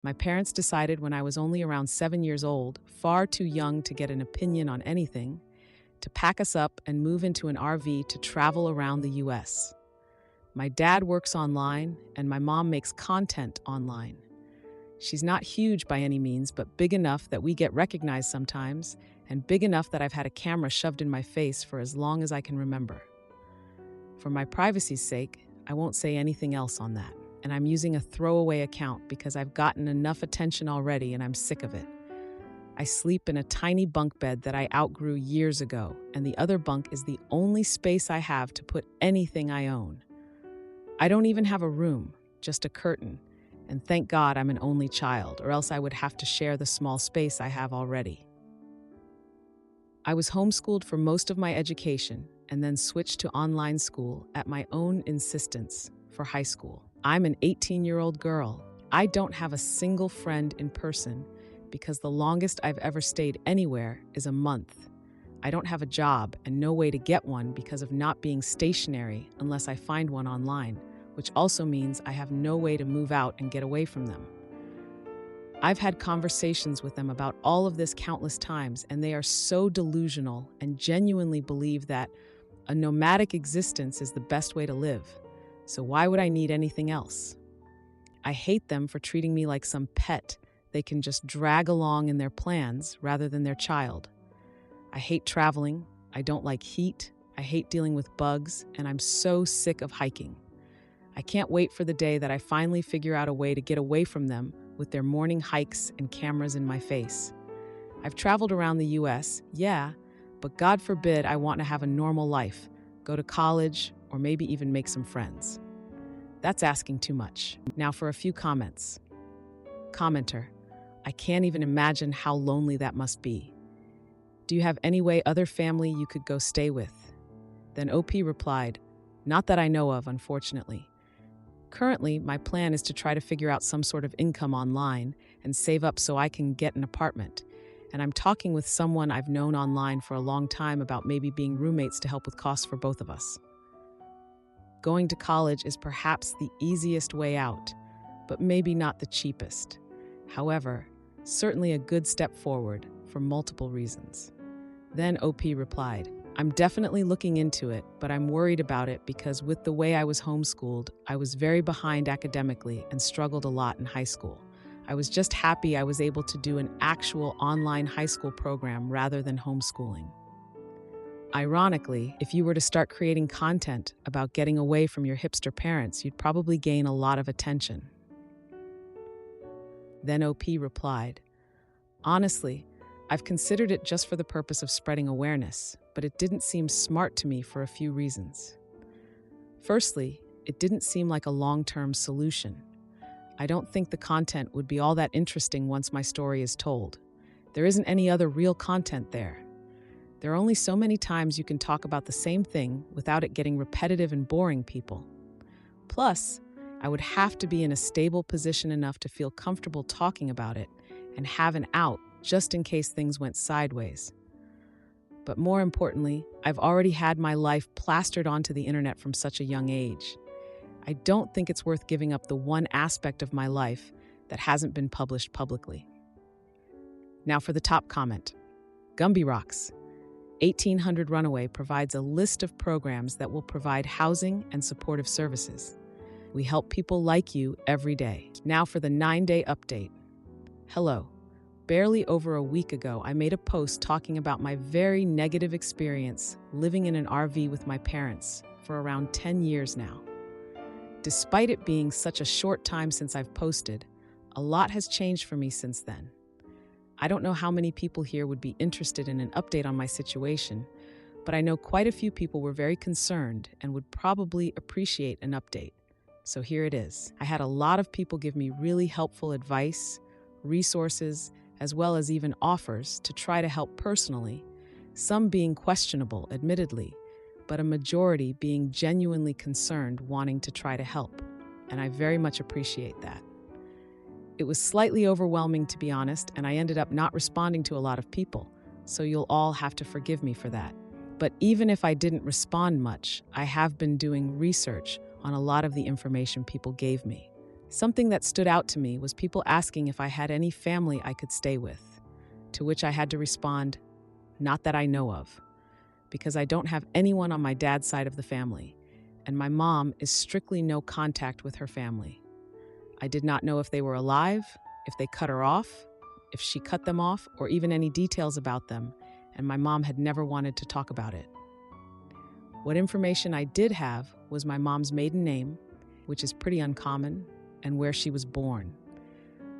My parents decided when I was only around 7 years old, far too young to get an opinion on anything, to pack us up and move into an RV to travel around the US. My dad works online, and my mom makes content online. She's not huge by any means, but big enough that we get recognized sometimes, and big enough that I've had a camera shoved in my face for as long as I can remember. For my privacy's sake, I won't say anything else on that, and I'm using a throwaway account because I've gotten enough attention already and I'm sick of it. I sleep in a tiny bunk bed that I outgrew years ago, and the other bunk is the only space I have to put anything I own. I don't even have a room, just a curtain, and thank God I'm an only child, or else I would have to share the small space I have already. I was homeschooled for most of my education and then switched to online school at my own insistence for high school. I'm an 18-year-old girl. I don't have a single friend in person because the longest I've ever stayed anywhere is a month. I don't have a job and no way to get one because of not being stationary unless I find one online, which also means I have no way to move out and get away from them. I've had conversations with them about all of this countless times, and they are so delusional and genuinely believe that a nomadic existence is the best way to live. So why would I need anything else? I hate them for treating me like some pet they can just drag along in their plans rather than their child. I hate traveling, I don't like heat, I hate dealing with bugs, and I'm so sick of hiking. I can't wait for the day that I finally figure out a way to get away from them with their morning hikes and cameras in my face. I've traveled around the US, yeah, but God forbid I want to have a normal life, go to college, or maybe even make some friends. That's asking too much. Now for a few comments. Commenter: I can't even imagine how lonely that must be. Do you have any way other family you could go stay with? Then OP replied, not that I know of, unfortunately. Currently, my plan is to try to figure out some sort of income online and save up so I can get an apartment. And I'm talking with someone I've known online for a long time about maybe being roommates to help with costs for both of us. Going to college is perhaps the easiest way out, but maybe not the cheapest. However, certainly a good step forward for multiple reasons. Then OP replied, I'm definitely looking into it, but I'm worried about it because with the way I was homeschooled, I was very behind academically and struggled a lot in high school. I was just happy I was able to do an actual online high school program rather than homeschooling. Ironically, if you were to start creating content about getting away from your hipster parents, you'd probably gain a lot of attention. Then OP replied, honestly, I've considered it just for the purpose of spreading awareness, but it didn't seem smart to me for a few reasons. Firstly, it didn't seem like a long-term solution. I don't think the content would be all that interesting once my story is told. There isn't any other real content there. There are only so many times you can talk about the same thing without it getting repetitive and boring people. Plus, I would have to be in a stable position enough to feel comfortable talking about it and have an out just in case things went sideways. But more importantly, I've already had my life plastered onto the internet from such a young age. I don't think it's worth giving up the one aspect of my life that hasn't been published publicly. Now for the top comment. Gumby Rocks. 1800 Runaway provides a list of programs that will provide housing and supportive services. We help people like you every day. Now for the 9-day update. Hello. Barely over a week ago, I made a post talking about my very negative experience living in an RV with my parents for around 10 years now. Despite it being such a short time since I've posted, a lot has changed for me since then. I don't know how many people here would be interested in an update on my situation, but I know quite a few people were very concerned and would probably appreciate an update. So here it is. I had a lot of people give me really helpful advice, resources, as well as even offers to try to help personally, some being questionable, admittedly, but a majority being genuinely concerned, wanting to try to help, and I very much appreciate that. It was slightly overwhelming, to be honest, and I ended up not responding to a lot of people, so you'll all have to forgive me for that. But even if I didn't respond much, I have been doing research on a lot of the information people gave me. Something that stood out to me was people asking if I had any family I could stay with, to which I had to respond, not that I know of, because I don't have anyone on my dad's side of the family, and my mom is strictly no contact with her family. I did not know if they were alive, if they cut her off, if she cut them off, or even any details about them, and my mom had never wanted to talk about it. What information I did have was my mom's maiden name, which is pretty uncommon, and where she was born,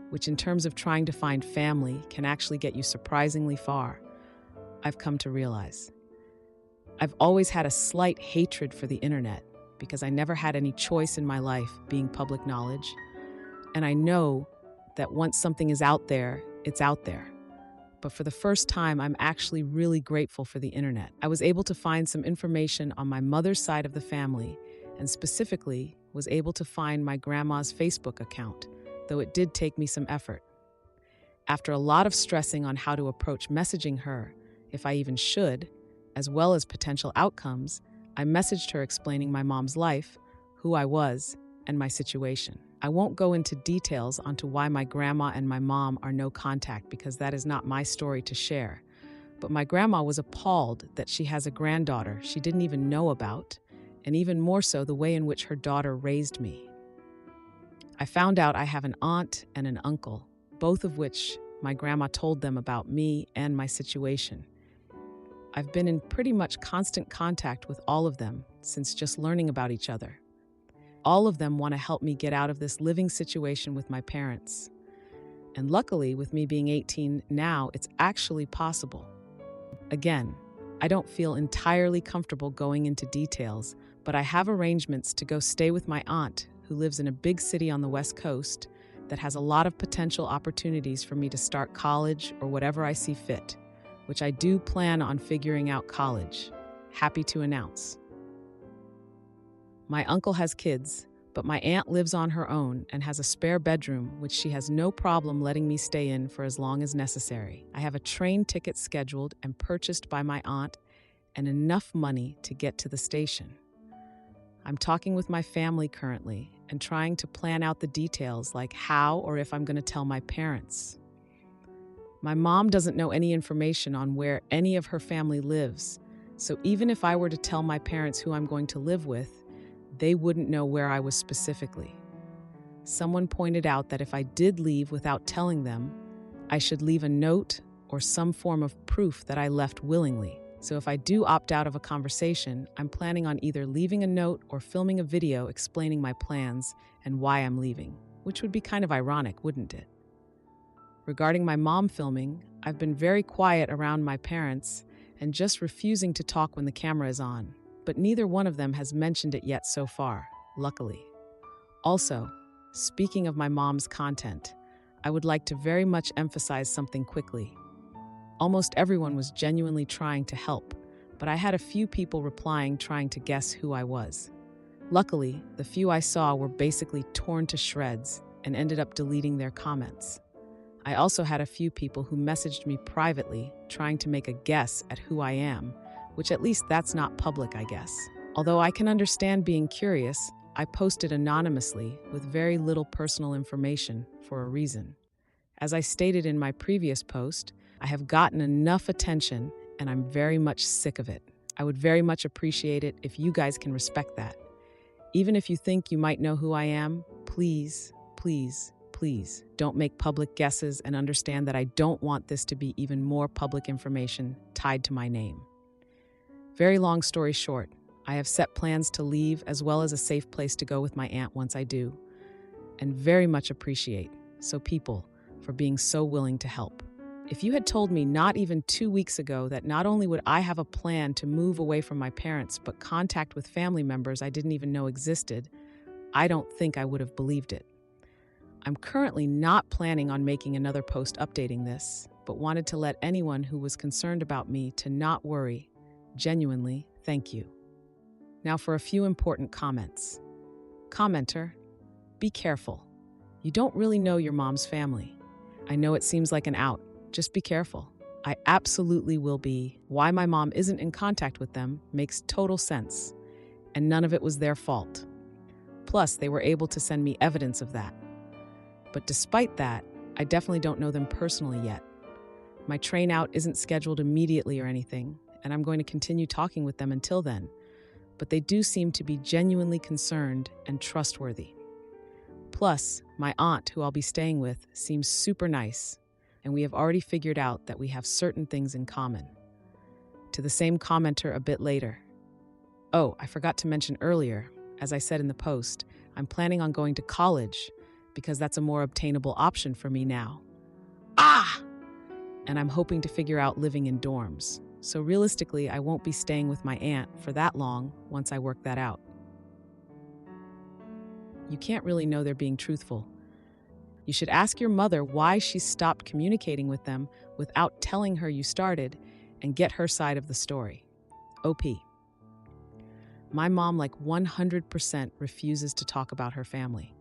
which in terms of trying to find family can actually get you surprisingly far, I've come to realize. I've always had a slight hatred for the internet because I never had any choice in my life being public knowledge, and I know that once something is out there, it's out there. But for the first time, I'm actually really grateful for the internet. I was able to find some information on my mother's side of the family, and specifically was able to find my grandma's Facebook account, though it did take me some effort. After a lot of stressing on how to approach messaging her, if I even should, as well as potential outcomes, I messaged her explaining my mom's life, who I was, and my situation. I won't go into details onto why my grandma and my mom are no contact because that is not my story to share. But my grandma was appalled that she has a granddaughter she didn't even know about, and even more so the way in which her daughter raised me. I found out I have an aunt and an uncle, both of which my grandma told them about me and my situation. I've been in pretty much constant contact with all of them since just learning about each other. All of them want to help me get out of this living situation with my parents. And luckily, with me being 18 now, it's actually possible. Again, I don't feel entirely comfortable going into details, but I have arrangements to go stay with my aunt, who lives in a big city on the West Coast that has a lot of potential opportunities for me to start college or whatever I see fit, which I do plan on figuring out college. Happy to announce. My uncle has kids, but my aunt lives on her own and has a spare bedroom, which she has no problem letting me stay in for as long as necessary. I have a train ticket scheduled and purchased by my aunt and enough money to get to the station. I'm talking with my family currently and trying to plan out the details like how or if I'm going to tell my parents. My mom doesn't know any information on where any of her family lives, so even if I were to tell my parents who I'm going to live with, they wouldn't know where I was specifically. Someone pointed out that if I did leave without telling them, I should leave a note or some form of proof that I left willingly. So if I do opt out of a conversation, I'm planning on either leaving a note or filming a video explaining my plans and why I'm leaving, which would be kind of ironic, wouldn't it? Regarding my mom filming, I've been very quiet around my parents and just refusing to talk when the camera is on. But neither one of them has mentioned it yet so far, luckily. Also, speaking of my mom's content, I would like to very much emphasize something quickly. Almost everyone was genuinely trying to help, but I had a few people replying trying to guess who I was. Luckily, the few I saw were basically torn to shreds and ended up deleting their comments. I also had a few people who messaged me privately trying to make a guess at who I am, which at least that's not public, I guess. Although I can understand being curious, I posted anonymously with very little personal information for a reason. As I stated in my previous post, I have gotten enough attention and I'm very much sick of it. I would very much appreciate it if you guys can respect that. Even if you think you might know who I am, please, please, please don't make public guesses and understand that I don't want this to be even more public information tied to my name. Very long story short, I have set plans to leave as well as a safe place to go with my aunt once I do, and very much appreciate people for being so willing to help. If you had told me not even 2 weeks ago that not only would I have a plan to move away from my parents, but contact with family members I didn't even know existed, I don't think I would have believed it. I'm currently not planning on making another post updating this, but wanted to let anyone who was concerned about me to not worry. Genuinely, thank you. Now for a few important comments. Commenter, be careful. You don't really know your mom's family. I know it seems like an out. Just be careful. I absolutely will be. Why my mom isn't in contact with them makes total sense, and none of it was their fault. Plus, they were able to send me evidence of that. But despite that, I definitely don't know them personally yet. My train out isn't scheduled immediately or anything, and I'm going to continue talking with them until then. But they do seem to be genuinely concerned and trustworthy. Plus, my aunt, who I'll be staying with, seems super nice, and we have already figured out that we have certain things in common. To the same commenter a bit later. Oh, I forgot to mention earlier, as I said in the post, I'm planning on going to college because that's a more obtainable option for me now. And I'm hoping to figure out living in dorms. So realistically, I won't be staying with my aunt for that long once I work that out. You can't really know they're being truthful. You should ask your mother why she stopped communicating with them without telling her you started and get her side of the story. OP. My mom 100% refuses to talk about her family.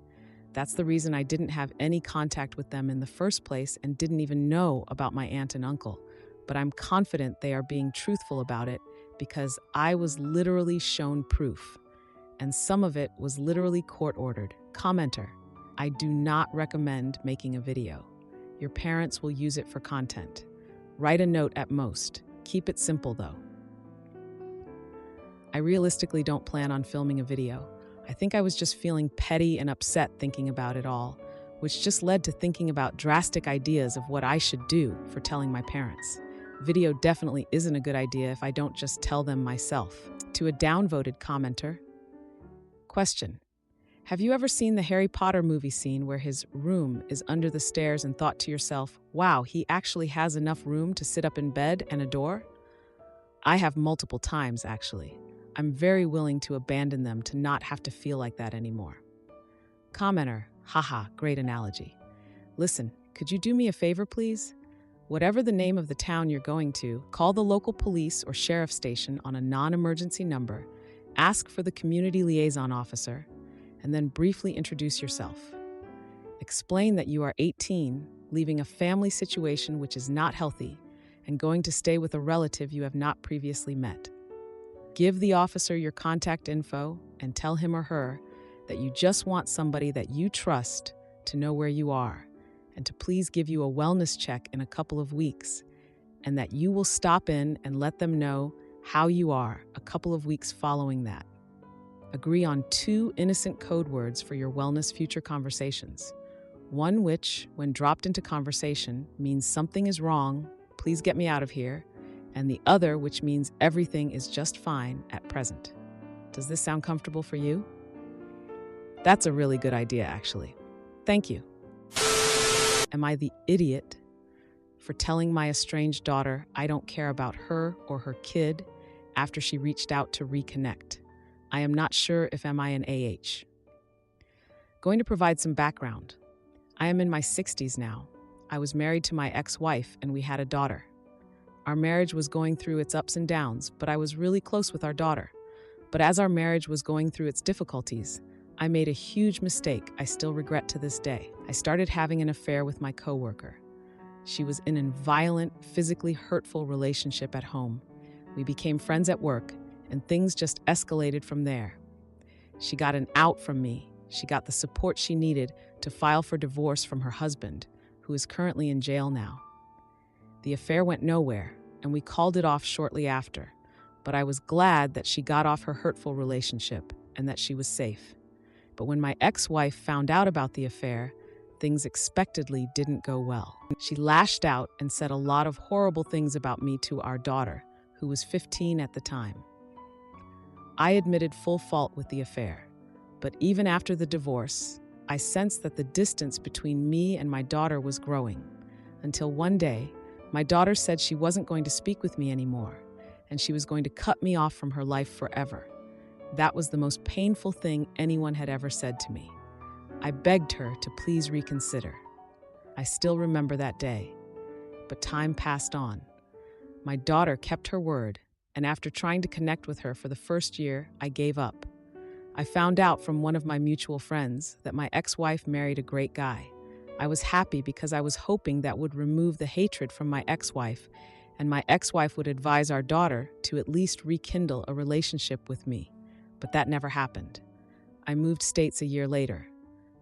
That's the reason I didn't have any contact with them in the first place and didn't even know about my aunt and uncle. But I'm confident they are being truthful about it because I was literally shown proof. And some of it was literally court-ordered. Commenter, I do not recommend making a video. Your parents will use it for content. Write a note at most. Keep it simple though. I realistically don't plan on filming a video. I think I was just feeling petty and upset thinking about it all, which just led to thinking about drastic ideas of what I should do for telling my parents. Video definitely isn't a good idea if I don't just tell them myself. To a downvoted commenter. Question. Have you ever seen the Harry Potter movie scene where his room is under the stairs and thought to yourself, wow, he actually has enough room to sit up in bed and a door? I have multiple times, actually. I'm very willing to abandon them to not have to feel like that anymore. Commenter, haha, great analogy. Listen, could you do me a favor, please? Whatever the name of the town you're going to, call the local police or sheriff station on a non-emergency number, ask for the community liaison officer, and then briefly introduce yourself. Explain that you are 18, leaving a family situation which is not healthy, and going to stay with a relative you have not previously met. Give the officer your contact info and tell him or her that you just want somebody that you trust to know where you are and to please give you a wellness check in a couple of weeks, and that you will stop in and let them know how you are a couple of weeks following that. Agree on 2 innocent code words for your wellness future conversations. One which, when dropped into conversation, means something is wrong, please get me out of here, and the other which means everything is just fine at present. Does this sound comfortable for you? That's a really good idea, actually. Thank you. Am I the idiot for telling my estranged daughter I don't care about her or her kid after she reached out to reconnect? I am not sure if am I an AH. Going to provide some background. I am in my 60s now. I was married to my ex-wife and we had a daughter. Our marriage was going through its ups and downs, but I was really close with our daughter. But as our marriage was going through its difficulties, I made a huge mistake I still regret to this day. I started having an affair with my coworker. She was in a violent, physically hurtful relationship at home. We became friends at work, and things just escalated from there. She got an out from me. She got the support she needed to file for divorce from her husband, who is currently in jail now. The affair went nowhere, and we called it off shortly after, but I was glad that she got off her hurtful relationship and that she was safe. But when my ex-wife found out about the affair, things expectedly didn't go well. She lashed out and said a lot of horrible things about me to our daughter, who was 15 at the time. I admitted full fault with the affair, but even after the divorce, I sensed that the distance between me and my daughter was growing, until one day, my daughter said she wasn't going to speak with me anymore, and she was going to cut me off from her life forever. That was the most painful thing anyone had ever said to me. I begged her to please reconsider. I still remember that day, but time passed on. My daughter kept her word, and after trying to connect with her for the first year, I gave up. I found out from one of my mutual friends that my ex-wife married a great guy. I was happy because I was hoping that would remove the hatred from my ex-wife, and my ex-wife would advise our daughter to at least rekindle a relationship with me. But that never happened. I moved states a year later.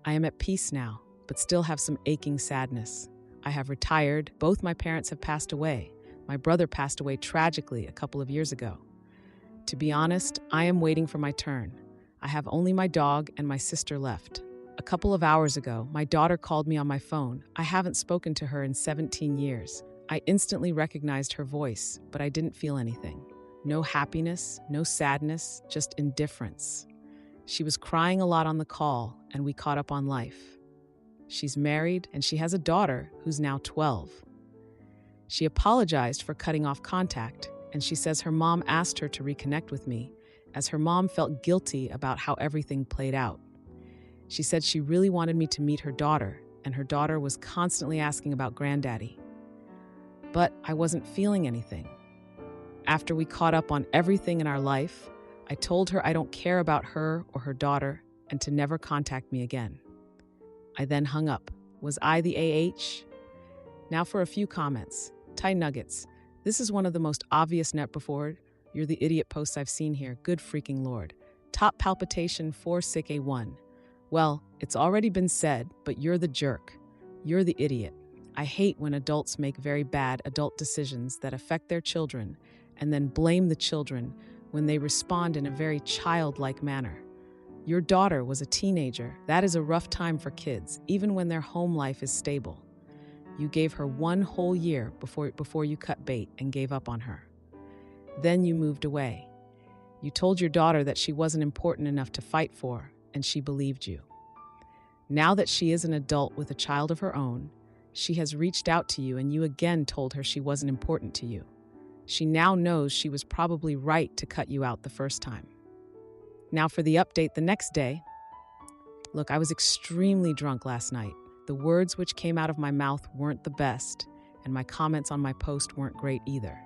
I am at peace now, but still have some aching sadness. I have retired. Both my parents have passed away. My brother passed away tragically a couple of years ago. To be honest, I am waiting for my turn. I have only my dog and my sister left. A couple of hours ago, my daughter called me on my phone. I haven't spoken to her in 17 years. I instantly recognized her voice, but I didn't feel anything. No happiness, no sadness, just indifference. She was crying a lot on the call, and we caught up on life. She's married, and she has a daughter who's now 12. She apologized for cutting off contact, and she says her mom asked her to reconnect with me, as her mom felt guilty about how everything played out. She said she really wanted me to meet her daughter, and her daughter was constantly asking about granddaddy. But I wasn't feeling anything. After we caught up on everything in our life, I told her I don't care about her or her daughter and to never contact me again. I then hung up. Was I the AH? Now for a few comments. Thai Nuggets. This is one of the most obvious net before. You're the idiot posts I've seen here. Good freaking lord. Top palpitation 4 sick A1. Well, it's already been said, but you're the jerk. You're the idiot. I hate when adults make very bad adult decisions that affect their children and then blame the children when they respond in a very childlike manner. Your daughter was a teenager. That is a rough time for kids, even when their home life is stable. You gave her 1 whole year before you cut bait and gave up on her. Then you moved away. You told your daughter that she wasn't important enough to fight for, and she believed you. Now that she is an adult with a child of her own, she has reached out to you and you again told her she wasn't important to you. She now knows she was probably right to cut you out the first time. Now for the update the next day. Look, I was extremely drunk last night. The words which came out of my mouth weren't the best, and my comments on my post weren't great either.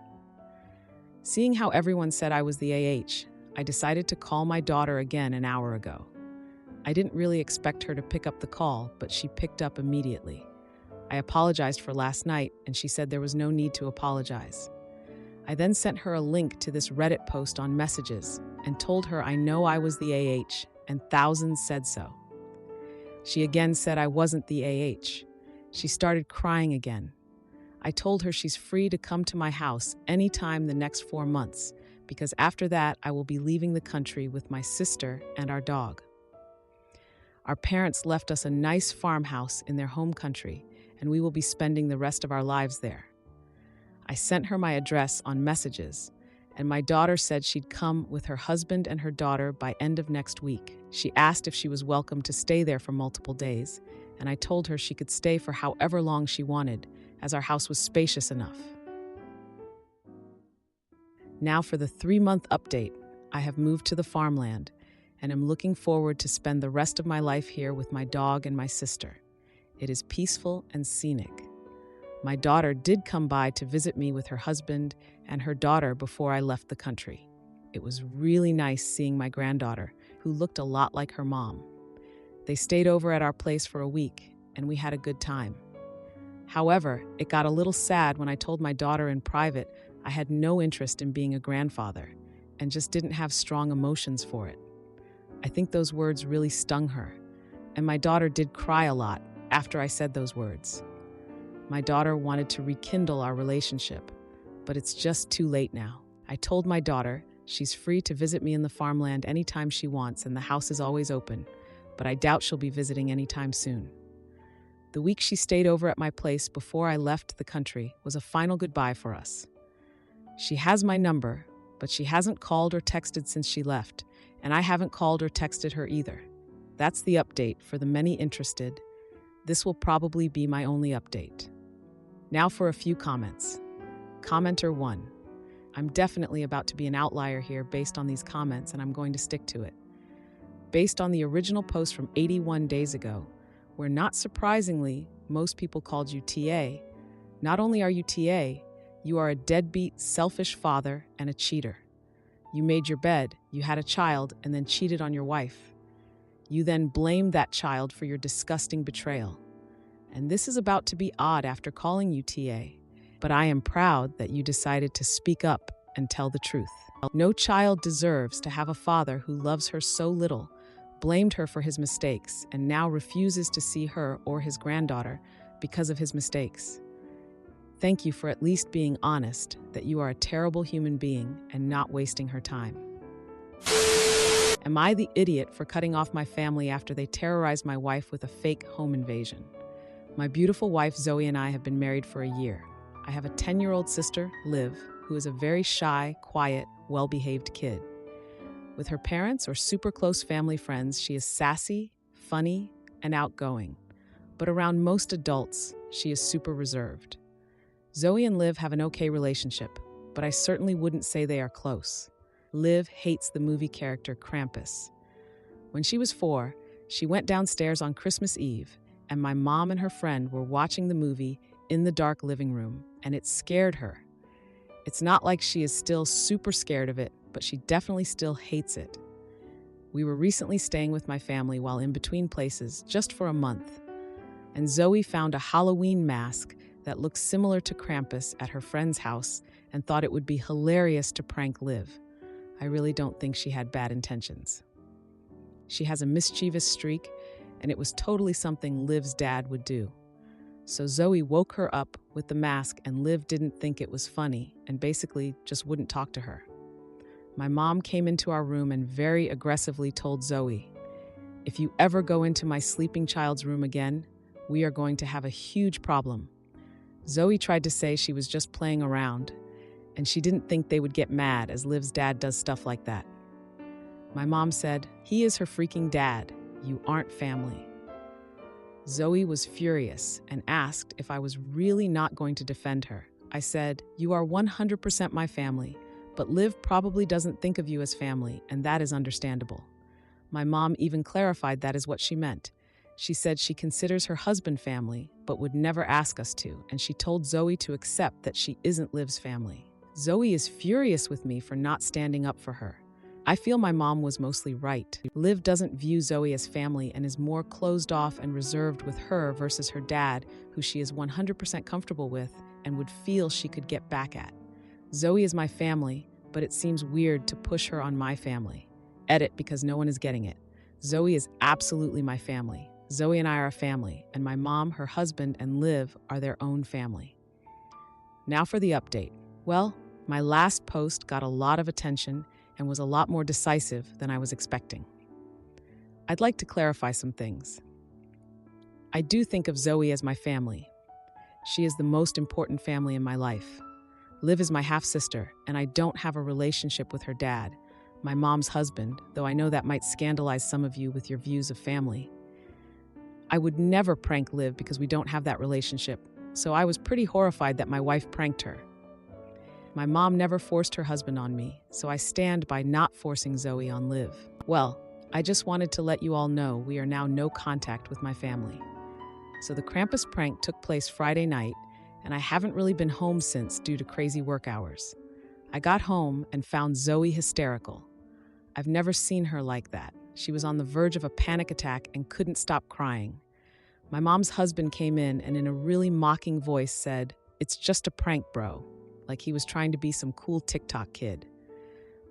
Seeing how everyone said I was the AH, I decided to call my daughter again an hour ago. I didn't really expect her to pick up the call, but she picked up immediately. I apologized for last night, and she said there was no need to apologize. I then sent her a link to this Reddit post on messages and told her I know I was the AH, and thousands said so. She again said I wasn't the AH. She started crying again. I told her she's free to come to my house anytime the next 4 months, because after that I will be leaving the country with my sister and our dog. Our parents left us a nice farmhouse in their home country, and we will be spending the rest of our lives there. I sent her my address on messages, and my daughter said she'd come with her husband and her daughter by end of next week. She asked if she was welcome to stay there for multiple days, and I told her she could stay for however long she wanted, as our house was spacious enough. Now for the 3-month update. I have moved to the farmland, and am looking forward to spend the rest of my life here with my dog and my sister. It is peaceful and scenic. My daughter did come by to visit me with her husband and her daughter before I left the country. It was really nice seeing my granddaughter, who looked a lot like her mom. They stayed over at our place for a week, and we had a good time. However, it got a little sad when I told my daughter in private I had no interest in being a grandfather and just didn't have strong emotions for it. I think those words really stung her, and my daughter did cry a lot after I said those words. My daughter wanted to rekindle our relationship, but it's just too late now. I told my daughter she's free to visit me in the farmland anytime she wants and the house is always open, but I doubt she'll be visiting anytime soon. The week she stayed over at my place before I left the country was a final goodbye for us. She has my number, but she hasn't called or texted since she left, and I haven't called or texted her either. That's the update for the many interested. This will probably be my only update. Now for a few comments. Commenter 1. I'm definitely about to be an outlier here based on these comments, and I'm going to stick to it. Based on the original post from 81 days ago, where not surprisingly, most people called you TA, not only are you TA, you are a deadbeat, selfish father and a cheater. You made your bed, you had a child, and then cheated on your wife. You then blamed that child for your disgusting betrayal. And this is about to be odd after calling you TA, but I am proud that you decided to speak up and tell the truth. No child deserves to have a father who loves her so little, blamed her for his mistakes, and now refuses to see her or his granddaughter because of his mistakes. Thank you for at least being honest that you are a terrible human being and not wasting her time. Am I the idiot for cutting off my family after they terrorized my wife with a fake home invasion? My beautiful wife Zoe and I have been married for a year. I have a 10-year-old sister, Liv, who is a very shy, quiet, well-behaved kid. With her parents or super close family friends, she is sassy, funny, and outgoing. But around most adults, she is super reserved. Zoe and Liv have an okay relationship, but I certainly wouldn't say they are close. Liv hates the movie character Krampus. When she was 4, she went downstairs on Christmas Eve, and my mom and her friend were watching the movie in the dark living room, and it scared her. It's not like she is still super scared of it, but she definitely still hates it. We were recently staying with my family while in between places, just for a month, and Zoe found a Halloween mask that looked similar to Krampus at her friend's house and thought it would be hilarious to prank Liv. I really don't think she had bad intentions. She has a mischievous streak, and it was totally something Liv's dad would do. So Zoe woke her up with the mask, and Liv didn't think it was funny and basically just wouldn't talk to her. My mom came into our room and very aggressively told Zoe, "If you ever go into my sleeping child's room again, we are going to have a huge problem." Zoe tried to say she was just playing around, and she didn't think they would get mad as Liv's dad does stuff like that. My mom said, "He is her freaking dad. You aren't family." Zoe was furious and asked if I was really not going to defend her. I said, "You are 100% my family, but Liv probably doesn't think of you as family, and that is understandable." My mom even clarified that is what she meant. She said she considers her husband family, but would never ask us to, and she told Zoe to accept that she isn't Liv's family. Zoe is furious with me for not standing up for her. I feel my mom was mostly right. Liv doesn't view Zoe as family and is more closed off and reserved with her versus her dad, who she is 100% comfortable with and would feel she could get back at. Zoe is my family, but it seems weird to push her on my family. Edit because no one is getting it. Zoe is absolutely my family. Zoe and I are a family, and my mom, her husband, and Liv are their own family. Now for the update. Well, my last post got a lot of attention and was a lot more decisive than I was expecting. I'd like to clarify some things. I do think of Zoe as my family. She is the most important family in my life. Liv is my half-sister, and I don't have a relationship with her dad, my mom's husband, though I know that might scandalize some of you with your views of family. I would never prank Liv because we don't have that relationship, so I was pretty horrified that my wife pranked her. My mom never forced her husband on me, so I stand by not forcing Zoe on Liv. Well, I just wanted to let you all know we are now no contact with my family. So the Krampus prank took place Friday night, and I haven't really been home since due to crazy work hours. I got home and found Zoe hysterical. I've never seen her like that. She was on the verge of a panic attack and couldn't stop crying. My mom's husband came in and in a really mocking voice said, "It's just a prank, bro," like he was trying to be some cool TikTok kid.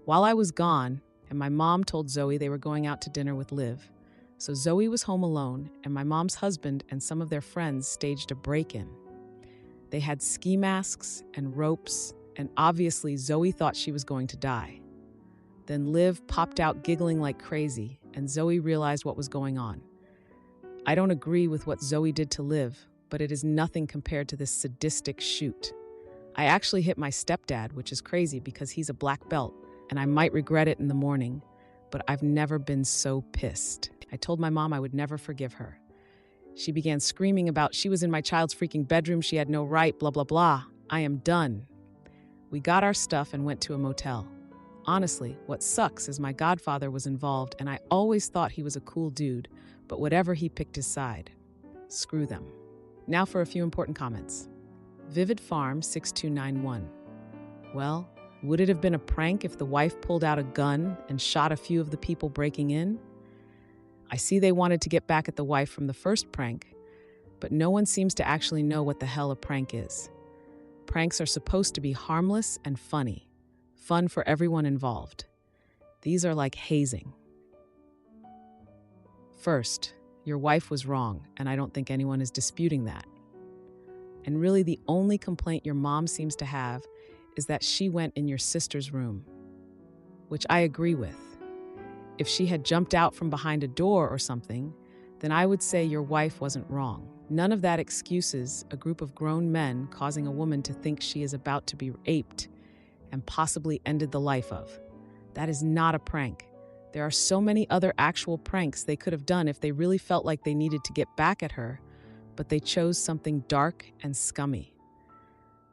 While I was gone, and my mom told Zoe they were going out to dinner with Liv, so Zoe was home alone, and my mom's husband and some of their friends staged a break-in. They had ski masks and ropes, and obviously Zoe thought she was going to die. Then Liv popped out giggling like crazy, and Zoe realized what was going on. I don't agree with what Zoe did to Liv, but it is nothing compared to this sadistic shoot. I actually hit my stepdad, which is crazy because he's a black belt, and I might regret it in the morning, but I've never been so pissed. I told my mom I would never forgive her. She began screaming about she was in my child's freaking bedroom, she had no right, blah, blah, blah. I am done. We got our stuff and went to a motel. Honestly, what sucks is my godfather was involved, and I always thought he was a cool dude, but whatever, he picked his side. Screw them. Now for a few important comments. Vivid Farm 6291. Well, would it have been a prank if the wife pulled out a gun and shot a few of the people breaking in? I see they wanted to get back at the wife from the first prank, but no one seems to actually know what the hell a prank is. Pranks are supposed to be harmless and funny. Fun for everyone involved. These are like hazing. First, your wife was wrong, and I don't think anyone is disputing that. And really, the only complaint your mom seems to have is that she went in your sister's room, which I agree with. If she had jumped out from behind a door or something, then I would say your wife wasn't wrong. None of that excuses a group of grown men causing a woman to think she is about to be raped and possibly ended the life of. That is not a prank. There are so many other actual pranks they could have done if they really felt like they needed to get back at her, but they chose something dark and scummy.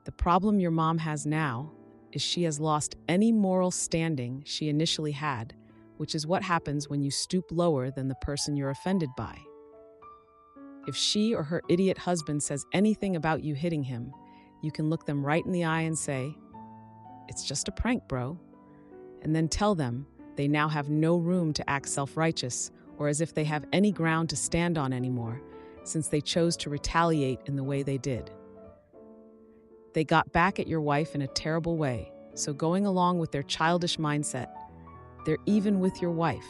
The problem your mom has now is she has lost any moral standing she initially had, which is what happens when you stoop lower than the person you're offended by. If she or her idiot husband says anything about you hitting him, you can look them right in the eye and say, "It's just a prank, bro," and then tell them they now have no room to act self-righteous or as if they have any ground to stand on anymore, since they chose to retaliate in the way they did. They got back at your wife in a terrible way, so going along with their childish mindset, they're even with your wife,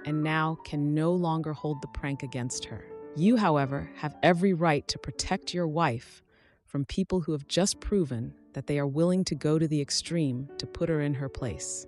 and now can no longer hold the prank against her. You, however, have every right to protect your wife from people who have just proven that they are willing to go to the extreme to put her in her place.